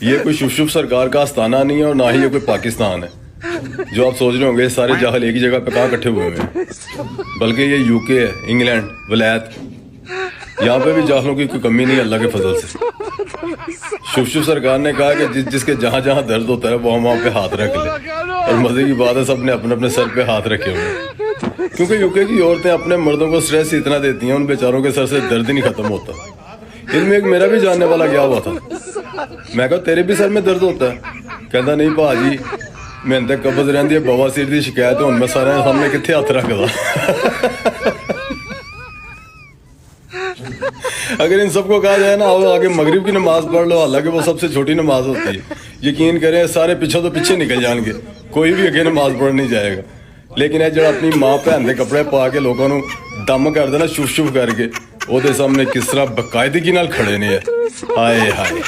یہ کوئی شف شف سرکار کا آستانہ نہیں ہے اور نہ ہی یہ کوئی پاکستان ہے جو آپ سوچ رہے ہوں گے سارے جاہل ایک ہی جگہ پہ کہاں اکٹھے ہوئے ہیں، بلکہ یہ یو کے ہے، انگلینڈ، ولایت، یہاں پہ بھی جاہلوں کی کوئی کمی نہیں ہے اللہ کے فضل سے۔ شف شف سرکار نے کہا کہ جس کے جہاں جہاں درد ہوتا ہے وہ وہاں پہ ہاتھ رکھ لے، اور مزے کی بات ہے سب نے اپنے اپنے سر پہ ہاتھ رکھے ہوئے، کیونکہ یو کے کی عورتیں اپنے مردوں کو سٹریس اتنا دیتی ہیں ان بیچاروں کے سر سے درد ہی نہیں ختم ہوتا۔ ان میں ایک میرا بھی جاننے والا گیا ہوا تھا، میں کہا تیرے بھی سر میں درد ہوتا ہے؟ کہتا نہیں بھا جی میں تے قبض رہندی ہے، بواسیر دی شکایت ہے، ہن میں سارے سامنے کتنے ہاتھ رکھدا۔ اگر ان سب کو کہا جائے نا آؤ آگے مغرب کی نماز پڑھ لو، حالانکہ وہ سب سے چھوٹی نماز ہوتی ہے، یقین کریں سارے پیچھے تو پیچھے نکل جان گے، کوئی بھی اگے نماز پڑھ نہیں جائے گا۔ لیکن یہ جڑا اپنی ماں بھن دے کپڑے پا کے لوگوں نو دم کر دینا شف شف کر کے، وہ دے سامنے کس طرح باقاعدگی نال کھڑے نے، ہائے ہائے۔